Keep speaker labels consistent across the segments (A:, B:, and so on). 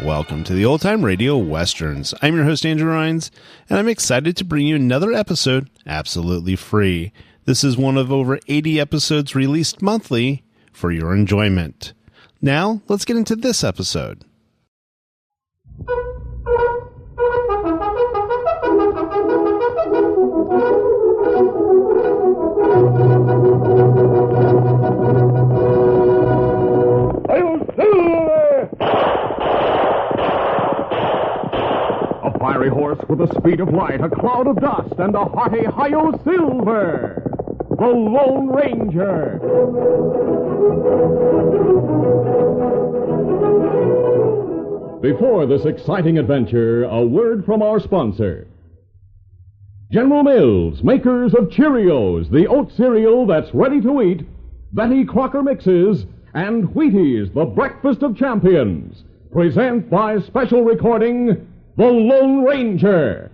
A: Welcome to the Old Time Radio Westerns. I'm your host, Andrew Rhynes, and I'm excited to bring you another episode absolutely free. This is one of over 80 episodes released monthly for your enjoyment. Now, let's get into this episode.
B: Fiery horse with the speed of light, a cloud of dust, and a hearty Hi-Yo Silver, the Lone Ranger. Before this exciting adventure, a word from our sponsor. General Mills, makers of Cheerios, the oat cereal that's ready to eat, Betty Crocker Mixes, and Wheaties, the breakfast of champions, present by special recording The Lone Ranger.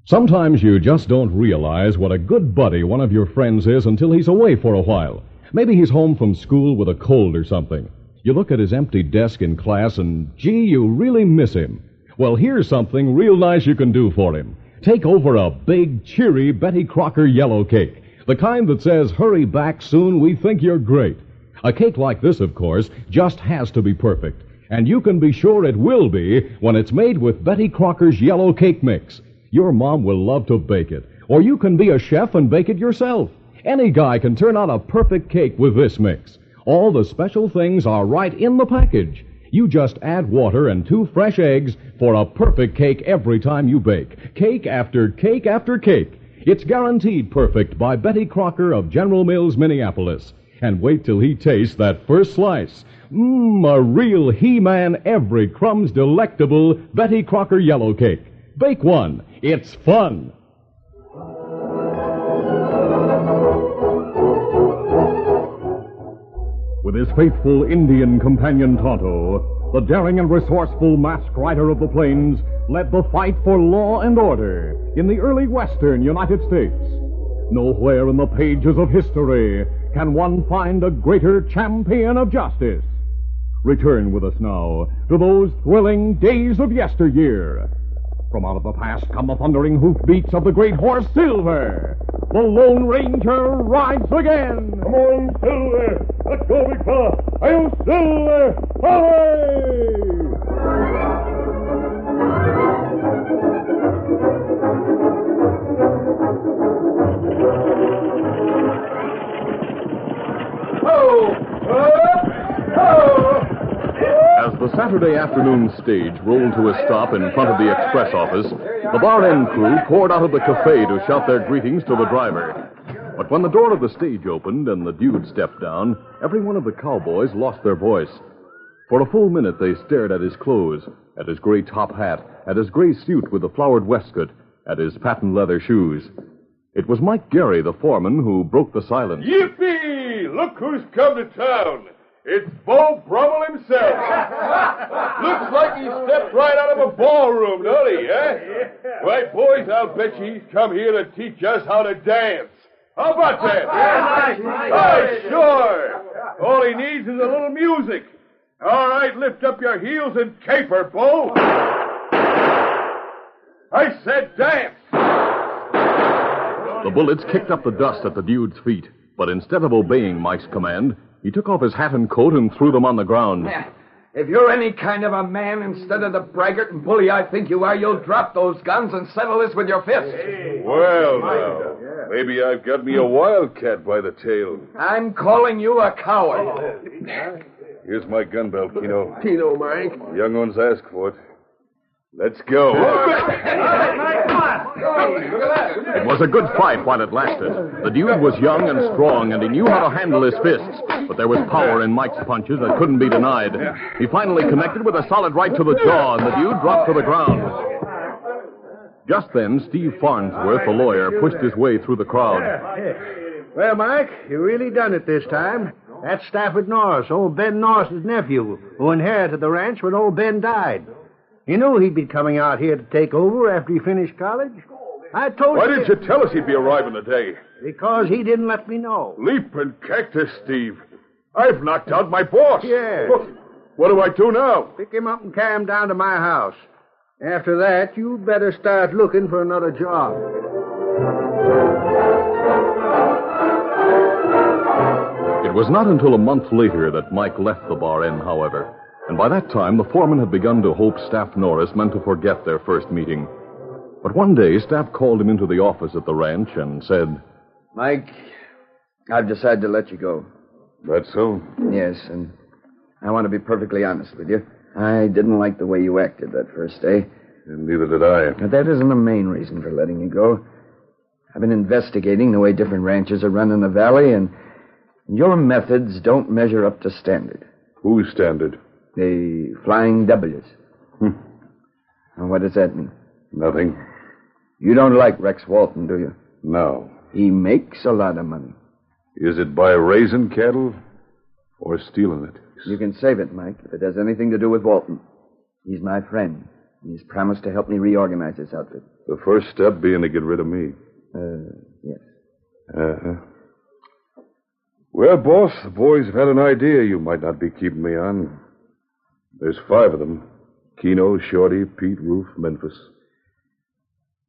B: Sometimes you just don't realize what a good buddy one of your friends is until he's away for a while. Maybe he's home from school with a cold or something. You look at his empty desk in class and, gee, you really miss him. Well, here's something real nice you can do for him. Take over a big, cheery Betty Crocker yellow cake. The kind that says, "Hurry back soon, we think you're great." A cake like this, of course, just has to be perfect. And you can be sure it will be when it's made with Betty Crocker's yellow cake mix. Your mom will love to bake it. Or you can be a chef and bake it yourself. Any guy can turn out a perfect cake with this mix. All the special things are right in the package. You just add water and 2 fresh eggs for a perfect cake every time you bake. Cake after cake after cake. It's guaranteed perfect by Betty Crocker of General Mills, Minneapolis. And wait till he tastes that first slice. A real He-Man, every crumb's delectable Betty Crocker yellow cake. Bake one. It's fun. With his faithful Indian companion Tonto, the daring and resourceful masked rider of the plains led the fight for law and order in the early western United States. Nowhere in the pages of history can one find a greater champion of justice. Return with us now to those thrilling days of yesteryear. From out of the past come the thundering hoofbeats of the great horse Silver. The Lone Ranger rides again. Come on, Silver. Let's go, big fella. Hi-yo, Silver. As the Saturday afternoon stage rolled to a stop in front of the express office, the bar end crew poured out of the cafe to shout their greetings to the driver. But when the door of the stage opened and the dude stepped down, every one of the cowboys lost their voice. For a full minute they stared at his clothes, at his gray top hat, at his gray suit with the flowered waistcoat, at his patent leather shoes. It was Mike Gary, the foreman, who broke the silence.
C: Yippee! Look who's come to town. It's Beau Brummel himself. Looks like he stepped right out of a ballroom, don't he, eh? Right, boys, I'll bet you he's come here to teach us how to dance. How about that? Oh, sure. All he needs is a little music. All right, lift up your heels and caper, Beau. I said dance.
B: The bullets kicked up the dust at the dude's feet, but instead of obeying Mike's command, he took off his hat and coat and threw them on the ground.
D: If you're any kind of a man instead of the braggart and bully I think you are, you'll drop those guns and settle this with your fists.
C: Well, now, maybe I've got me a wildcat by the tail.
D: I'm calling you a coward.
C: Here's my gun belt, Kino.
D: Tino, Mike.
C: Young ones ask for it. Let's go.
B: It was a good fight while it lasted. The dude was young and strong, and he knew how to handle his fists. But there was power in Mike's punches that couldn't be denied. He finally connected with a solid right to the jaw, and the dude dropped to the ground. Just then, Steve Farnsworth, the lawyer, pushed his way through the crowd.
E: Well, Mike, you really done it this time. That's Stafford Norris, old Ben Norris's nephew, who inherited the ranch when old Ben died. You knew he'd be coming out here to take over after he finished college. I told
C: Why
E: you.
C: didn't you tell us he'd be arriving today?
E: Because he didn't let me know.
C: Leaping cactus, Steve. I've knocked out my boss.
E: Yeah.
C: Look, what do I do now?
E: Pick him up and carry him down to my house. After that, you better start looking for another job.
B: It was not until a month later that Mike left the Bar Inn, however. And by that time, the foreman had begun to hope Staff Norris meant to forget their first meeting. But one day, Staff called him into the office at the ranch and said,
D: Mike, I've decided to let you go.
C: That's so.
D: Yes, and I want to be perfectly honest with you. I didn't like the way you acted that first day.
C: And neither did I.
D: But that isn't the main reason for letting you go. I've been investigating the way different ranches are run in the valley, and your methods don't measure up to standard.
C: Whose standard?
D: The Flying W's. And what does that mean?
C: Nothing.
D: You don't like Rex Walton, do you?
C: No.
D: He makes a lot of money.
C: Is it by raising cattle or stealing it?
D: You can save it, Mike, if it has anything to do with Walton. He's my friend. He's promised to help me reorganize this outfit.
C: The first step being to get rid of me.
D: Yes.
C: Uh-huh. Well, boss, the boys have had an idea you might not be keeping me on. There's 5 of them. Keno, Shorty, Pete, Roof, Memphis.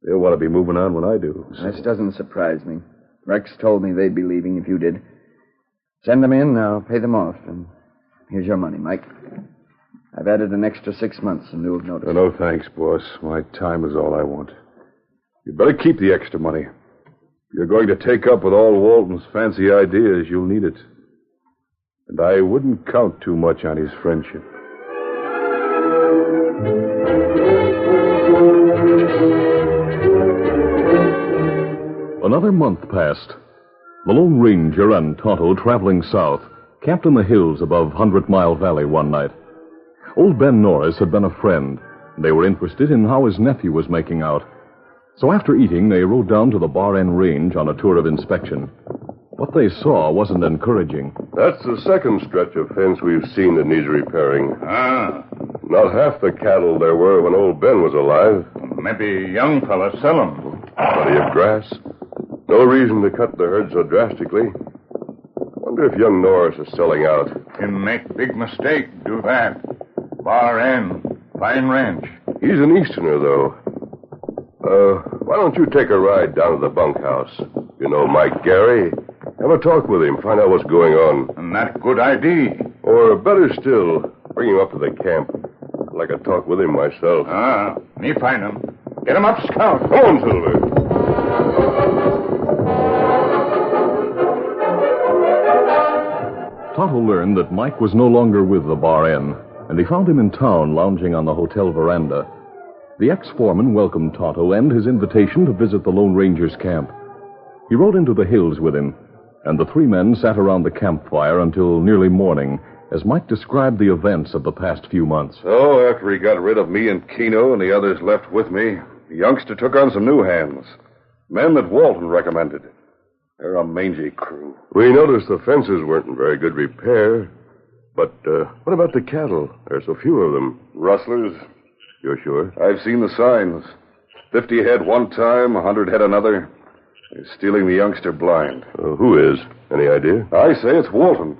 C: They'll want to be moving on when I do. So.
D: This doesn't surprise me. Rex told me they'd be leaving if you did. Send them in, I'll pay them off. And here's your money, Mike. I've added an extra 6 months in lieu of notice.
C: No, thanks, boss. My time is all I want. You'd better keep the extra money. If you're going to take up with all Walton's fancy ideas, you'll need it. And I wouldn't count too much on his friendship.
B: Another month passed. The Lone Ranger and Tonto, traveling south, camped in the hills above 100 Mile Valley one night. Old Ben Norris had been a friend. They were interested in how his nephew was making out. So after eating, they rode down to the Bar N Range on a tour of inspection. What they saw wasn't encouraging.
C: That's the second stretch of fence we've seen that needs repairing. Not half the cattle there were when old Ben was alive.
F: Maybe young fella sell 'em.
C: Plenty of grass. No reason to cut the herd so drastically. Wonder if young Norris is selling out.
F: Him make big mistake, do that. Bar N, fine ranch.
C: He's an Easterner, though. Why don't you take a ride down to the bunkhouse? You know Mike Gary. Have a talk with him, find out what's going on.
F: And that good idea.
C: Or better still, bring him up to the camp. I'd like to talk with him myself.
F: Me find him. Get him up, Scout.
C: Come on, Silver.
B: Tonto learned that Mike was no longer with the Bar N, and he found him in town lounging on the hotel veranda. The ex-foreman welcomed Tonto and his invitation to visit the Lone Ranger's camp. He rode into the hills with him, and the 3 men sat around the campfire until nearly morning as Mike described the events of the past few months.
C: So, after he got rid of me and Keno and the others left with me, the youngster took on some new hands. Men that Walton recommended. They're a mangy crew. We noticed the fences weren't in very good repair. But what about the cattle? There's so few of them. Rustlers? You're sure? I've seen the signs. 50 head one time, 100 head another. They're stealing the youngster blind. Who is? Any idea? I say it's Walton.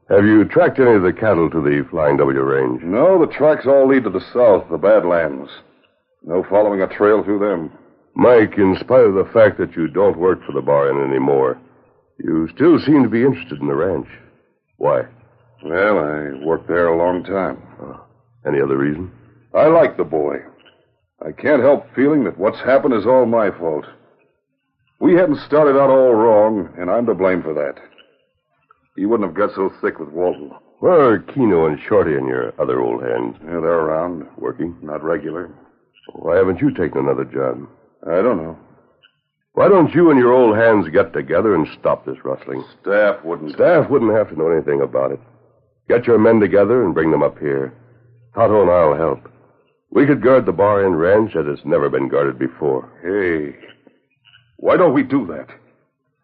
C: Have you tracked any of the cattle to the Flying W range? No, the tracks all lead to the south, the Badlands. No following a trail through them. Mike, in spite of the fact that you don't work for the Bar Inn anymore, you still seem to be interested in the ranch. Why? Well, I worked there a long time. Any other reason? I like the boy. I can't help feeling that what's happened is all my fault. We hadn't started out all wrong, and I'm to blame for that. He wouldn't have got so thick with Walton. Where are Keno and Shorty and your other old hands? Yeah, they're around. Working? Not regular. Why haven't you taken another job? I don't know. Why don't you and your old hands get together and stop this rustling? Staff wouldn't have to know anything about it. Get your men together and bring them up here. Tonto and I'll help. We could guard the Bar Inn ranch as it's never been guarded before. Hey, why don't we do that?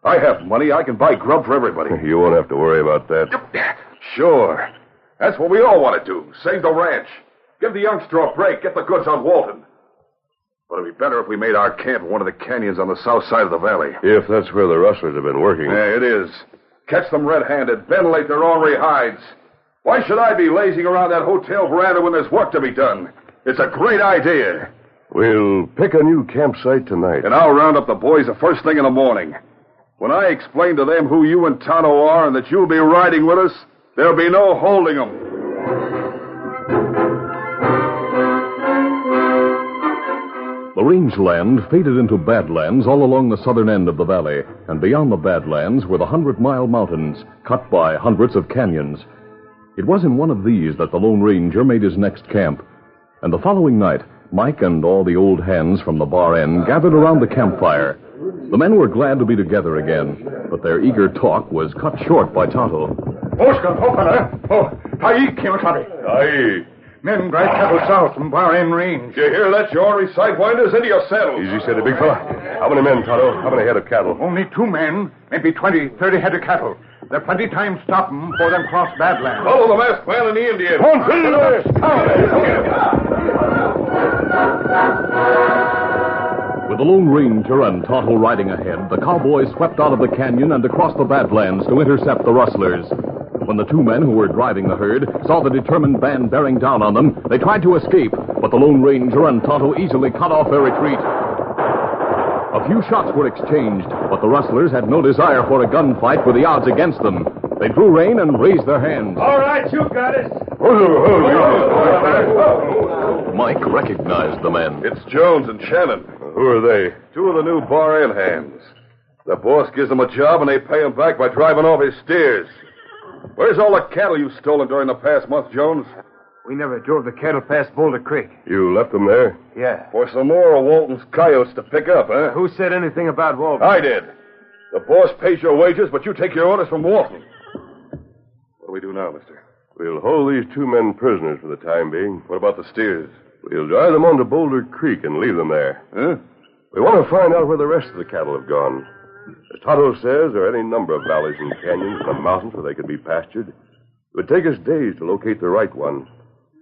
C: I have money. I can buy grub for everybody. You won't have to worry about that.
G: Sure. That's what we all want to do. Save the ranch.
C: Give the youngster a break. Get the goods on Walton. But it'd be better if we made our camp in one of the canyons on the south side of the valley.
G: If that's where the rustlers have been working.
C: Yeah, it is. Catch them red-handed, ventilate their ornery hides. Why should I be lazing around that hotel veranda when there's work to be done? It's a great idea.
G: We'll pick a new campsite tonight.
C: And I'll round up the boys the first thing in the morning. When I explain to them who you and Tonto are and that you'll be riding with us, there'll be no holding them.
B: The rangeland faded into badlands all along the southern end of the valley, and beyond the badlands were the 100-mile mountains, cut by hundreds of canyons. It was in one of these that the Lone Ranger made his next camp, and the following night, Mike and all the old hands from the bar end gathered around the campfire. The men were glad to be together again, but their eager talk was cut short by Tonto.
F: Aye.
E: Men drive cattle south from Bar End Range.
C: You hear that, you ornery sidewinders? Into your saddles.
G: Easy steady, big fella. How many men, Tonto? How many head of cattle?
E: Only 2 men, maybe 20, 30 head of cattle. There's plenty time stop them before them cross Badlands.
C: Follow the masked man and the Indian.
B: With the Lone Ranger and Tonto riding ahead, the cowboys swept out of the canyon and across the Badlands to intercept the rustlers. When the 2 men who were driving the herd saw the determined band bearing down on them, they tried to escape, but the Lone Ranger and Tonto easily cut off their retreat. A few shots were exchanged, but the rustlers had no desire for a gunfight with the odds against them. They drew rein and raised their hands.
E: All right, you got it.
B: Mike recognized the men.
C: It's Jones and Shannon.
G: Who are they?
C: 2 of the new bar end hands. The boss gives them a job and they pay him back by driving off his steers. Where's all the cattle you've stolen during the past month, Jones?
E: We never drove the cattle past Boulder Creek.
G: You left them there?
E: Yeah.
C: For some more of Walton's coyotes to pick up, huh?
E: Who said anything about Walton?
C: I did. The boss pays your wages, but you take your orders from Walton. What do we do now, mister?
G: We'll hold these 2 men prisoners for the time being.
C: What about the steers?
G: We'll drive them on to Boulder Creek and leave them there.
C: Huh?
G: We want to find out where the rest of the cattle have gone. As Tonto says, there are any number of valleys and canyons in the mountains where they could be pastured. It would take us days to locate the right one.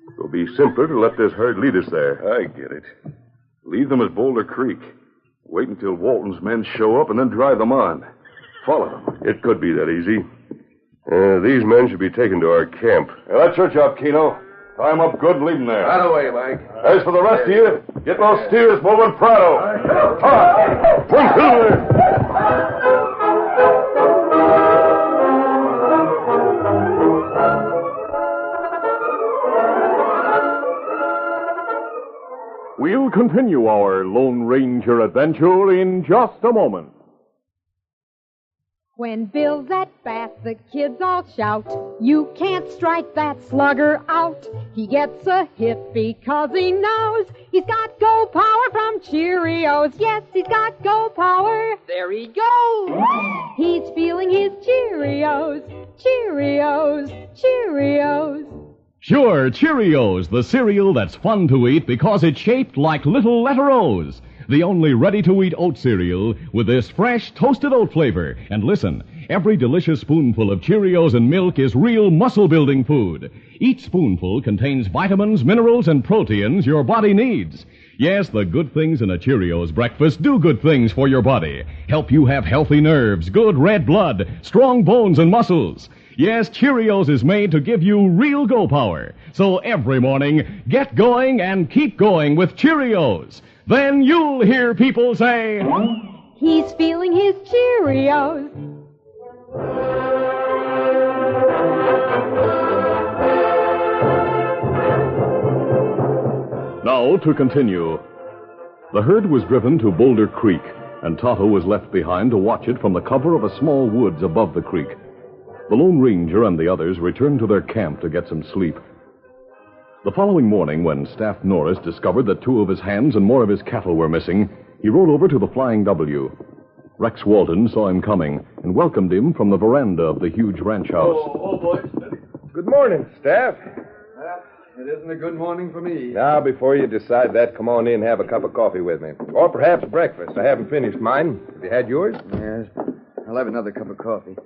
G: It will be simpler to let this herd lead us there.
C: I get it. Leave them at Boulder Creek. Wait until Walton's men show up and then drive them on. Follow them.
G: It could be that easy. These men should be taken to our camp.
C: Yeah, that's your job, Keno. Tie them up good and leave them there.
E: Right away, Mike.
C: As for the rest of you, get those steers moving Prado.
B: We'll continue our Lone Ranger adventure in just a moment.
H: When Bill's at bat, the kids all shout, "You can't strike that slugger out." He gets a hit because he knows he's got go power from Cheerios. Yes, he's got go power. There he goes. He's feeling his Cheerios, Cheerios, Cheerios.
B: Sure, Cheerios, the cereal that's fun to eat because it's shaped like little letter O's. The only ready-to-eat oat cereal with this fresh, toasted oat flavor. And listen, every delicious spoonful of Cheerios and milk is real muscle-building food. Each spoonful contains vitamins, minerals, and proteins your body needs. Yes, the good things in a Cheerios breakfast do good things for your body. Help you have healthy nerves, good red blood, strong bones and muscles. Yes, Cheerios is made to give you real go power. So every morning, get going and keep going with Cheerios. Then you'll hear people say,
H: He's feeling his Cheerios.
B: Now to continue. The herd was driven to Boulder Creek, and Tonto was left behind to watch it from the cover of a small woods above the creek. The Lone Ranger and the others returned to their camp to get some sleep. The following morning, when Staff Norris discovered that 2 of his hands and more of his cattle were missing, he rode over to the Flying W. Rex Walton saw him coming and welcomed him from the veranda of the huge ranch house.
E: Oh, boys. Good morning, Staff. Well, it isn't a good morning for me. Now, before you decide that, come on in and have a cup of coffee with me. Or perhaps breakfast. I haven't finished mine. Have you had yours?
D: Yes. I'll have another cup of coffee.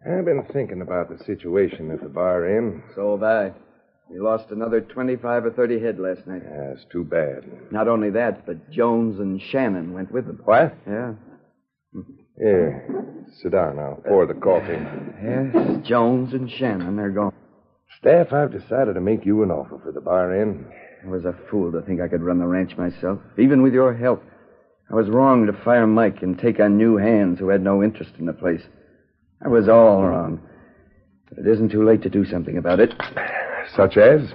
E: I've been thinking about the situation at the bar inn.
D: So have I. We lost another 25 or 30 head last night.
E: That's too bad.
D: Not only that, but Jones and Shannon went with them.
E: What?
D: Yeah.
E: Here, sit down now. Pour the coffee.
D: Yes, Jones and Shannon, they're gone.
E: Staff, I've decided to make you an offer for the Bar Inn.
D: I was a fool to think I could run the ranch myself, even with your help. I was wrong to fire Mike and take on new hands who had no interest in the place. I was all wrong. But it isn't too late to do something about it.
E: Such as?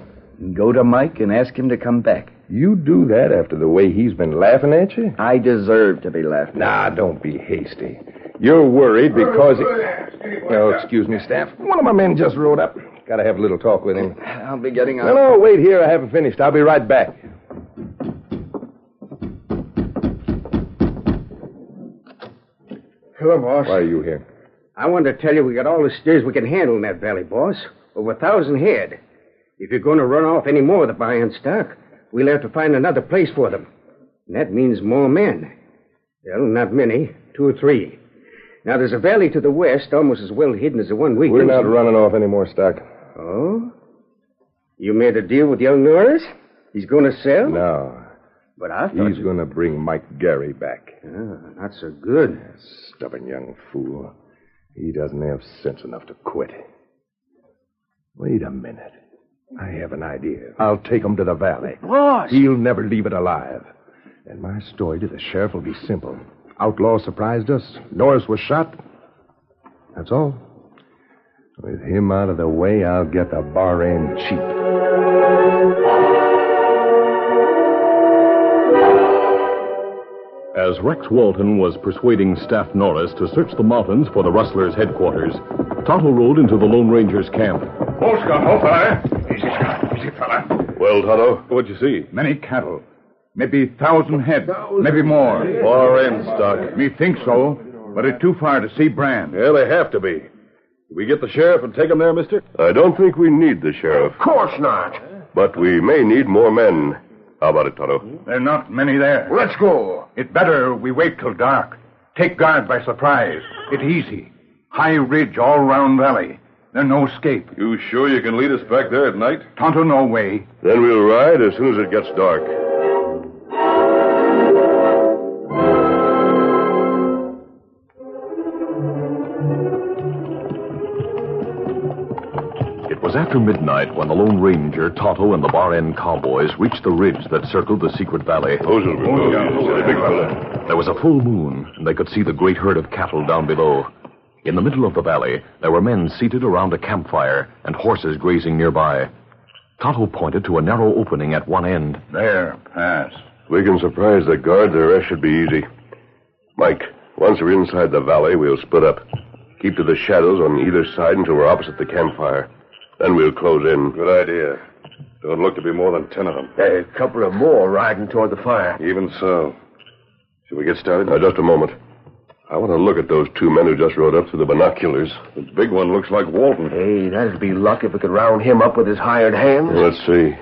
D: Go to Mike and ask him to come back.
E: You do that after the way he's been laughing at you?
D: I deserve to be laughed at.
E: Nah, don't be hasty. You're worried because... Oh, excuse me, Staff. One of my men just rode up. Gotta have a little talk with him.
D: I'll be getting out.
E: No, wait here. I haven't finished. I'll be right back.
I: Hello, boss.
E: Why are you here?
I: I wanted to tell you we got all the steers we can handle in that valley, boss. Over 1,000 head. If you're going to run off any more of the buy-in stock, we'll have to find another place for them. And that means more men. Well, not many. 2 or 3. Now, there's a valley to the west, almost as well hidden as the one we...
E: We're not running off any more stock.
I: Oh? You made a deal with young Norris? He's going to sell?
E: No.
I: But I thought...
E: He's going to bring Mike Gary back.
I: Not so good.
E: Stubborn young fool. He doesn't have sense enough to quit. Wait a minute. I have an idea. I'll take him to the valley.
I: Boss!
E: He'll never leave it alive. And my story to the sheriff will be simple. Outlaw surprised us. Norris was shot. That's all. With him out of the way, I'll get the Bar Inn cheap.
J: As Rex Walton was persuading Staff Norris to search the mountains for the rustlers' headquarters, Tonto rode into the Lone Ranger's camp.
F: Hold, Scott. Hold, fella. Easy, Scott. Easy, fella.
G: Well, Tonto?
F: What'd you see?
K: Many cattle. Maybe 1,000 head. Maybe more.
G: Bar Inn stock.
K: Me think so, but it's too far to see Brand.
F: Yeah, they have to be. Did we get the sheriff and take him there, mister?
G: I don't think we need the sheriff.
F: Of course not.
G: But we may need more men. How about it, Tonto?
K: There are not many there.
F: Let's go.
K: It's better we wait till dark. Take guard by surprise. It's easy. High ridge all round valley. There's no escape.
F: You sure you can lead us back there at night?
K: Tonto, no way.
G: Then we'll ride as soon as it gets dark.
J: It was after midnight when the Lone Ranger, Tonto, and the Bar Inn cowboys reached the ridge that circled the secret valley.
G: Those will be big fella.
J: There was a full moon, and they could see the great herd of cattle down below. In the middle of the valley, there were men seated around a campfire and horses grazing nearby. Tonto pointed to a narrow opening at one end.
K: There, pass.
G: If we can surprise the guard, the rest should be easy. Mike, once we're inside the valley, we'll split up. Keep to the shadows on either side until we're opposite the campfire. Then we'll close in.
F: Good idea. Don't look to be more than 10 of them.
E: A couple of more riding toward the fire.
F: Even so. Should we get started?
G: Now, just a moment. I want to look at those 2 men who just rode up through the binoculars.
F: The big one looks like Walton.
E: Hey, that'd be luck if we could round him up with his hired hands.
G: Let's see.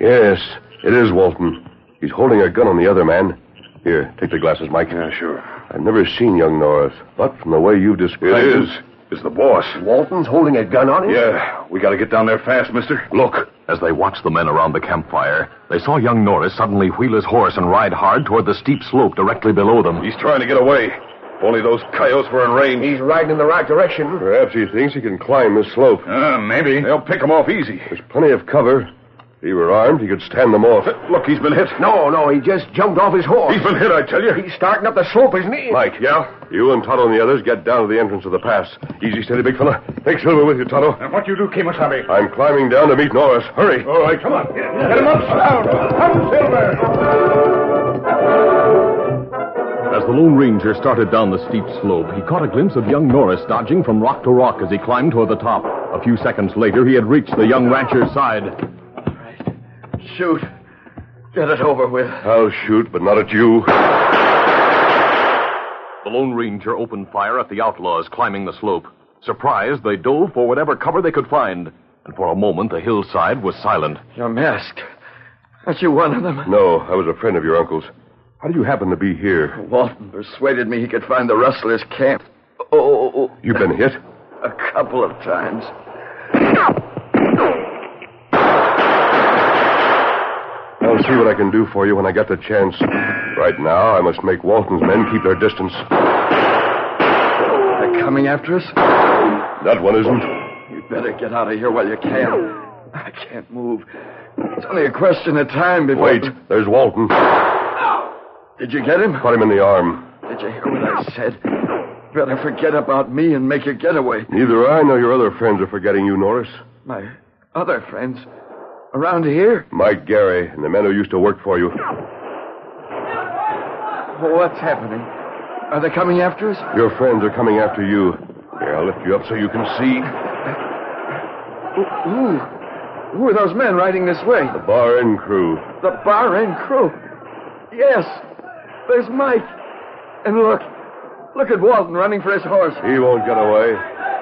G: Yes, it is Walton. He's holding a gun on the other man. Here, take the glasses, Mike.
F: Yeah, sure.
G: I've never seen young Norris, but from the way you've described
F: It is. It's the boss.
E: Walton's holding a gun on him?
F: Yeah, we got to get down there fast, mister.
J: Look, as they watched the men around the campfire, they saw young Norris suddenly wheel his horse and ride hard toward the steep slope directly below them.
F: He's trying to get away. If only those coyotes were in range.
E: He's riding in the right direction.
G: Perhaps he thinks he can climb this slope.
F: Maybe. They'll pick him off easy.
G: There's plenty of cover. If he were armed, he could stand them off.
F: Look, he's been hit.
E: No, he just jumped off his horse.
F: He's been hit, I tell you.
E: He's starting up the slope, isn't he?
G: Mike.
F: Yeah?
G: You and Tonto and the others get down to the entrance of the pass. Easy, steady, big fella. Take Silver with you, Tonto.
K: And what you do, Kemosabe?
G: I'm climbing down to meet Norris. Hurry.
F: All right, come on. Get him up, down. Come, Silver.
J: As the Lone Ranger started down the steep slope, he caught a glimpse of young Norris dodging from rock to rock as he climbed toward the top. A few seconds later, he had reached the young rancher's side.
D: Shoot. Get it over with.
G: I'll shoot, but not at you.
J: The Lone Ranger opened fire at the outlaws climbing the slope. Surprised, they dove for whatever cover they could find. And for a moment, the hillside was silent.
D: You're masked. Aren't you one of them?
G: No, I was a friend of your uncle's. How do you happen to be here?
D: Walton persuaded me he could find the rustlers' camp. Oh.
G: You've been hit?
D: A couple of times.
G: I'll see what I can do for you when I get the chance. Right now, I must make Walton's men keep their distance.
D: They're coming after us?
G: That one isn't.
D: You'd better get out of here while you can. I can't move. It's only a question of time before...
G: Wait, there's Walton.
D: Did you get him?
G: Caught him in the arm.
D: Did you hear what I said? Better forget about me and make your getaway.
G: Neither I nor your other friends are forgetting you, Norris.
D: My other friends? Around here?
G: Mike Gary and the men who used to work for you.
D: What's happening? Are they coming after us?
G: Your friends are coming after you. Here, I'll lift you up so you can see.
D: Who are those men riding this way?
G: The Bar End crew.
D: The Bar End crew? Yes. There's Mike. And look at Walton running for his horse.
G: He won't get away.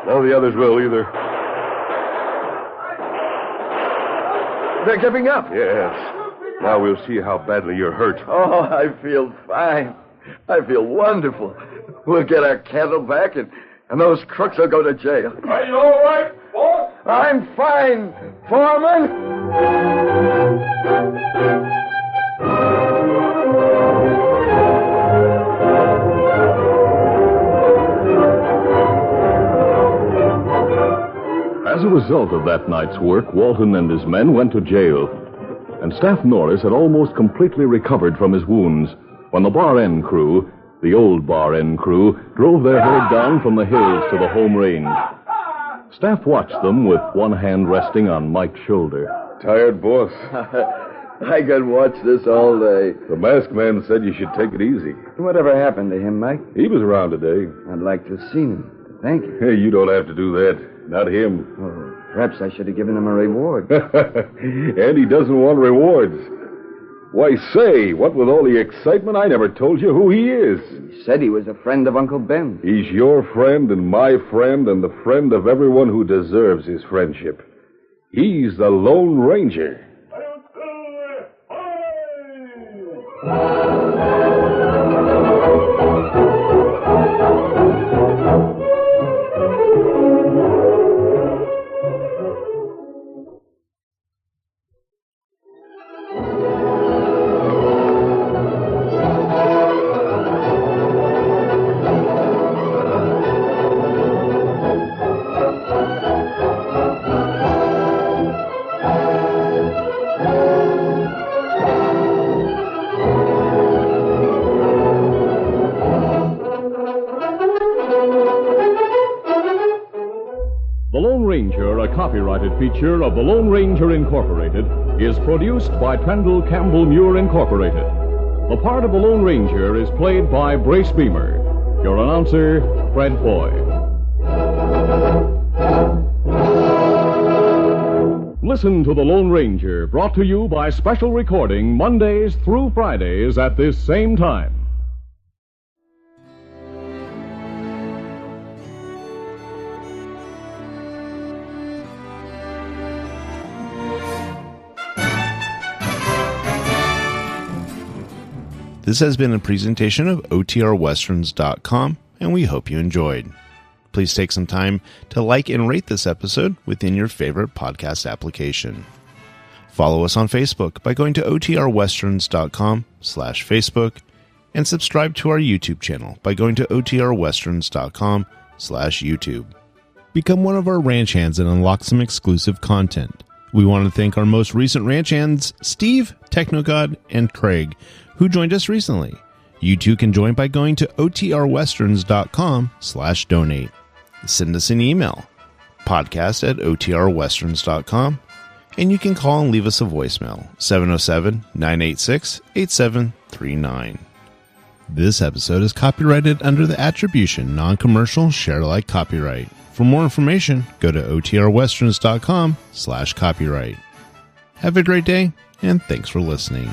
G: None of the others will either.
D: They're giving up.
G: Yes. Now we'll see how badly you're hurt.
D: Oh, I feel fine. I feel wonderful. We'll get our cattle back, and those crooks will go to jail.
C: Are you all right, boss?
D: I'm fine, Foreman.
J: As a result of that night's work, Walton and his men went to jail. And Staff Norris had almost completely recovered from his wounds when the Bar End crew, the old Bar End crew, drove their herd down from the hills to the home range. Staff watched them with one hand resting on Mike's shoulder.
E: Tired, boss?
D: I could watch this all day.
E: The masked man said you should take it easy.
D: Whatever happened to him, Mike?
E: He was around today.
D: I'd like to have seen him. Thank you.
E: Hey, you don't have to do that. Not him.
D: Oh, perhaps I should have given him a reward.
E: And he doesn't want rewards. Why, say, what with all the excitement, I never told you who he is.
D: He said he was a friend of Uncle Ben.
E: He's your friend and my friend and the friend of everyone who deserves his friendship. He's the Lone Ranger.
J: A copyrighted feature of the Lone Ranger Incorporated, is produced by Trendle Campbell Muir Incorporated. The part of the Lone Ranger is played by Brace Beamer. Your announcer, Fred Foy. Listen to the Lone Ranger, brought to you by special recording Mondays through Fridays at this same time.
A: This has been a presentation of OTRWesterns.com, and we hope you enjoyed. Please take some time to like and rate this episode within your favorite podcast application. Follow us on Facebook by going to OTRWesterns.com/Facebook, and subscribe to our YouTube channel by going to OTRWesterns.com/YouTube. Become one of our ranch hands and unlock some exclusive content. We want to thank our most recent ranch hands, Steve, Technogod, and Craig, who joined us recently. You too can join by going to OTRWesterns.com/donate. Send us an email, podcast@OTRWesterns.com, and you can call and leave us a voicemail, 707-986-8739. This episode is copyrighted under the attribution, non-commercial, share-alike copyright. For more information, go to OTRWesterns.com/copyright. Have a great day, and thanks for listening.